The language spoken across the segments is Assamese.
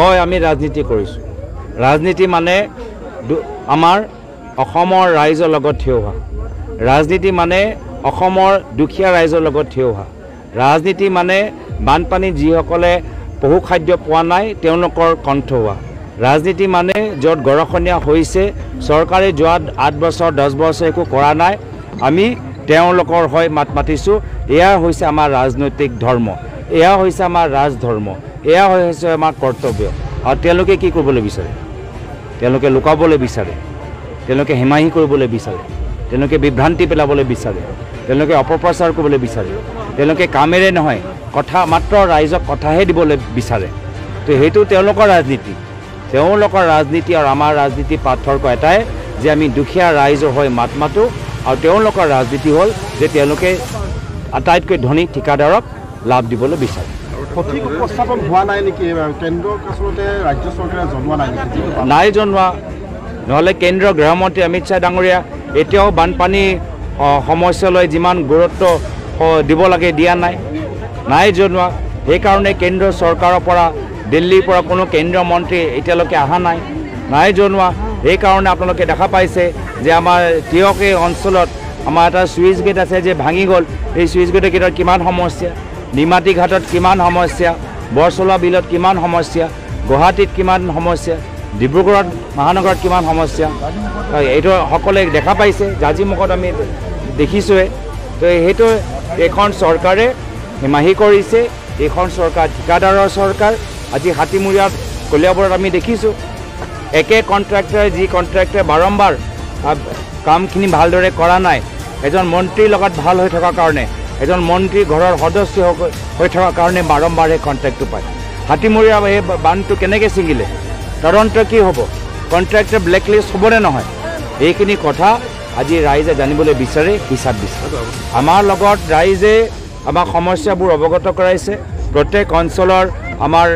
হয় আমি ৰাজনীতি কৰিছোঁ ৰাজনীতি মানে আমাৰ অসমৰ ৰাইজৰ লগত থিয় হোৱা ৰাজনীতি মানে অসমৰ দুখীয়া ৰাইজৰ লগত থিয় হোৱা ৰাজনীতি মানে বানপানী যিসকলে বহু খাদ্য পোৱা নাই তেওঁলোকৰ কণ্ঠ হোৱা ৰাজনীতি মানে য'ত গৰখনীয়া হৈছে চৰকাৰে যোৱা 8 বছৰ 10 বছৰ একো কৰা নাই আমি তেওঁলোকৰ হৈ মাত মাতিছোঁ এয়া হৈছে আমাৰ ৰাজনৈতিক ধৰ্ম এয়া হৈছে আমাৰ ৰাজধৰ্ম এয়া হৈছে আমাৰ কৰ্তব্য আৰু তেওঁলোকে কি কৰিবলৈ বিচাৰে তেওঁলোকে লুকাবলৈ বিচাৰে তেওঁলোকে হিমাহী কৰিবলৈ বিচাৰে তেওঁলোকে বিভ্ৰান্তি পেলাবলৈ বিচাৰে তেওঁলোকে অপপ্ৰচাৰ কৰিবলৈ বিচাৰে তেওঁলোকে কামেৰে নহয় কথা মাত্ৰ ৰাইজক কথাহে দিবলৈ বিচাৰে তো সেইটো তেওঁলোকৰ ৰাজনীতি আৰু আমাৰ ৰাজনীতি পাৰ্থক্য এটাই যে আমি দুখীয়া ৰাইজৰ হৈ মাত মাতোঁ আৰু তেওঁলোকৰ ৰাজনীতি হ'ল যে তেওঁলোকে আটাইতকৈ ধনী ঠিকাদাৰক লাভ দিবলৈ বিচাৰে সঠিক উপস্থাপন হোৱা নাই নেকি কেন্দ্ৰক আচলতে ৰাজ্য চৰকাৰে জনোৱা নাই নেকি নাই জনোৱা নহ'লে কেন্দ্ৰীয় গৃহমন্ত্ৰী অমিত শ্বাহ ডাঙৰীয়া এতিয়াও বানপানী সমস্যালৈ যিমান গুৰুত্ব দিব লাগে দিয়া নাই জনোৱা সেইকাৰণে কেন্দ্ৰীয় চৰকাৰৰ পৰা দিল্লীৰ পৰা কোনো কেন্দ্ৰীয় মন্ত্ৰী এতিয়ালৈকে অহা নাই জনোৱা সেইকাৰণে আপোনালোকে দেখা পাইছে যে আমাৰ তিয়কে অঞ্চলত আমাৰ এটা চুইচ গেট আছে যে ভাঙি গ'ল এই চুইচ গেটৰ কেইটাত কিমান সমস্যা নিমাতী ঘাটত কিমান সমস্যা বৰচলা বিলত কিমান সমস্যা গুৱাহাটীত কিমান সমস্যা ডিব্ৰুগড়ত মহানগৰত কিমান সমস্যা এইটো সকলোৱে দেখা পাইছে জাজিমুখত আমি দেখিছোঁৱে তো সেইটো এইখন চৰকাৰে হিমাহী কৰিছে এইখন চৰকাৰ ঠিকাদাৰৰ চৰকাৰ আজি হাতীমূৰীয়াত কলিয়াবৰত আমি দেখিছোঁ একে কণ্ট্ৰেক্টৰে যি কণ্ট্ৰেক্টৰে বাৰম্বাৰ কামখিনি ভালদৰে কৰা নাই এজন মন্ত্ৰীৰ লগত ভাল হৈ থকাৰ কাৰণে এজন মন্ত্ৰী ঘৰৰ সদস্য হৈ থকাৰ কাৰণে বাৰম্বাৰ এই কণ্ট্ৰেক্টটো পায় হাতীমূৰীয়া এই বান্ধটো কেনেকৈ ছিঙিলে তদন্ত কি হ'ব কণ্ট্ৰেক্টৰ ব্লেকলিষ্ট হ'বনে নহয় এইখিনি কথা আজি ৰাইজে জানিবলৈ বিচাৰে হিচাপ বিচাৰে আমাৰ লগত ৰাইজে আমাক সমস্যাবোৰ অৱগত কৰাইছে প্ৰত্যেক অঞ্চলৰ আমাৰ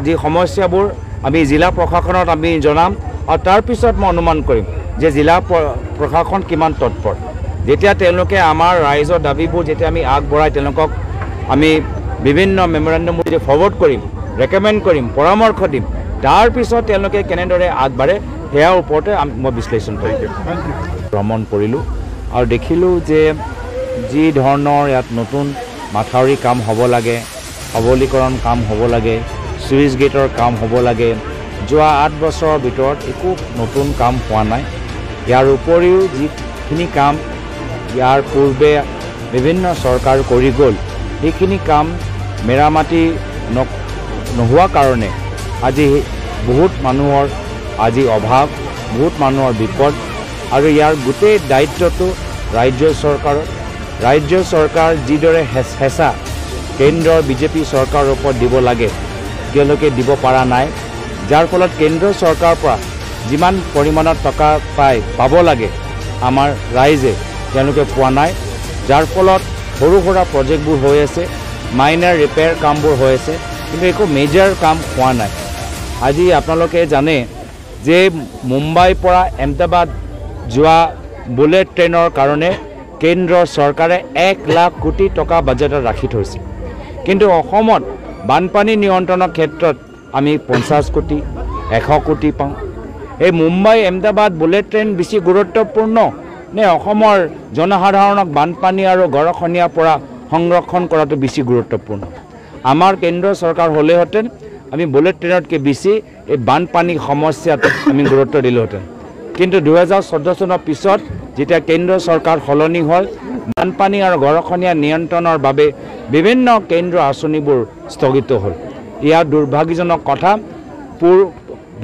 যি সমস্যাবোৰ আমি জিলা প্ৰশাসনত আমি জনাম আৰু তাৰপিছত মই অনুমান কৰিম যে জিলা প্ৰশাসন কিমান তৎপৰ যেতিয়া তেওঁলোকে আমাৰ ৰাইজৰ দাবীবোৰ যেতিয়া আমি আগবঢ়াই তেওঁলোকক আমি বিভিন্ন মেমৰেণ্ডামবোৰ যে ফৰৱাৰ্ড কৰিম ৰেকমেণ্ড কৰিম পৰামৰ্শ দিম তাৰপিছত তেওঁলোকে কেনেদৰে আগবাঢ়ে সেয়াৰ ওপৰতে মই বিশ্লেষণ কৰিম ভ্ৰমণ কৰিলোঁ আৰু দেখিলোঁ যে যি ধৰণৰ ইয়াত নতুন মাথাউৰি কাম হ'ব লাগে সবলীকৰণ কাম হ'ব লাগে চুইচ গেটৰ কাম হ'ব লাগে যোৱা 8 বছৰৰ ভিতৰত একো নতুন কাম হোৱা নাই ইয়াৰ উপৰিও যিখিনি কাম ইয়াৰ পূৰ্বে বিভিন্ন চৰকাৰ কৰি গ'ল সেইখিনি কাম মেৰামতি নোহোৱা কাৰণে আজি বহুত মানুহৰ আজি অভাৱ বহুত মানুহৰ বিপদ আৰু ইয়াৰ গোটেই দায়িত্বটো ৰাজ্য চৰকাৰ যিদৰে হেঁচা কেন্দ্ৰৰ বিজেপি চৰকাৰৰ ওপৰত দিব লাগে তেওঁলোকে দিব পৰা নাই যাৰ ফলত কেন্দ্ৰীয় চৰকাৰৰ পৰা যিমান পৰিমাণৰ টকা পাব লাগে আমাৰ ৰাইজে তেওঁলোকে পোৱা নাই যাৰ ফলত সৰু সুৰা প্ৰজেক্টবোৰ হৈ আছে মাইনাৰ ৰিপেয়াৰ কামবোৰ হৈ আছে কিন্তু একো মেজৰ কাম হোৱা নাই আজি আপোনালোকে জানে যে মুম্বাইৰ পৰা আহমেদাবাদ যোৱা বুলেট ট্ৰেইনৰ কাৰণে কেন্দ্ৰৰ চৰকাৰে 1 লাখ কোটি টকা বাজেটত ৰাখি থৈছে কিন্তু অসমত বানপানী নিয়ন্ত্ৰণৰ ক্ষেত্ৰত আমি 50 কোটি 100 কোটি পাওঁ এই মুম্বাই আহমেদাবাদ বুলেট ট্ৰেইন বেছি গুৰুত্বপূৰ্ণ নে অসমৰ জনসাধাৰণক বানপানী আৰু গৰখনীয়াৰ পৰা সংৰক্ষণ কৰাটো বেছি গুৰুত্বপূৰ্ণ আমাৰ কেন্দ্ৰীয় চৰকাৰ হ'লেহেঁতেন আমি বুলেট ট্ৰেইনতকৈ বেছি এই বানপানী সমস্যাত আমি গুৰুত্ব দিলোহেঁতেন কিন্তু 2014 চনৰ পিছত যেতিয়া কেন্দ্ৰীয় চৰকাৰ সলনি হ'ল বানপানী আৰু গৰখনীয়া নিয়ন্ত্ৰণৰ বাবে বিভিন্ন কেন্দ্ৰীয় আঁচনিবোৰ স্থগিত হ'ল ইয়াৰ দুৰ্ভাগ্যজনক কথা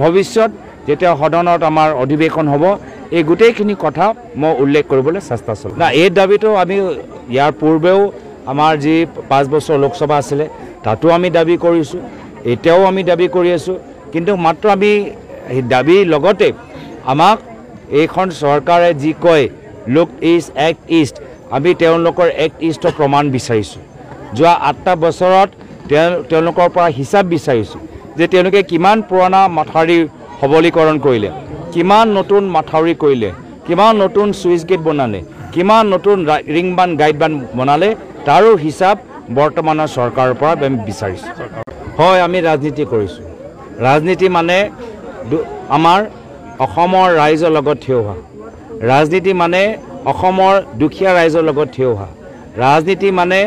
ভৱিষ্যত যেতিয়া সদনত আমাৰ অধিৱেশন হ'ব এই গোটেইখিনি কথা মই উল্লেখ কৰিবলৈ চেষ্টা চলাম না এই দাবীটো আমি ইয়াৰ পূৰ্বেও আমাৰ যি 5 বছৰ লোকসভা আছিলে তাতো আমি দাবী কৰিছোঁ এতিয়াও আমি দাবী কৰি আছোঁ কিন্তু মাত্ৰ আমি এই দাবীৰ লগতে আমাক এইখন চৰকাৰে যি কয় লুক ইষ্ট এক্ট ইষ্ট আমি তেওঁলোকৰ এক্ট ইষ্টৰ প্ৰমাণ বিচাৰিছোঁ যোৱা 8টা বছৰত তেওঁলোকৰ পৰা হিচাপ বিচাৰিছোঁ যে তেওঁলোকে কিমান পুৰণা মাথাউৰি সবলীকৰণ কৰিলে কিমান নতুন মাথাউৰি কৰিলে কিমান নতুন চুইচ গেট বনালে কিমান নতুন ৰিং বান্ধ গাইড বান্ধ বনালে তাৰো হিচাপ বৰ্তমানৰ চৰকাৰৰ পৰা আমি বিচাৰিছোঁ হয় আমি ৰাজনীতি কৰিছোঁ ৰাজনীতি মানে আমাৰ অসমৰ ৰাইজৰ লগত থিয় হোৱা ৰাজনীতি মানে অসমৰ দুখীয়া ৰাইজৰ লগত থিয় হোৱা ৰাজনীতি মানে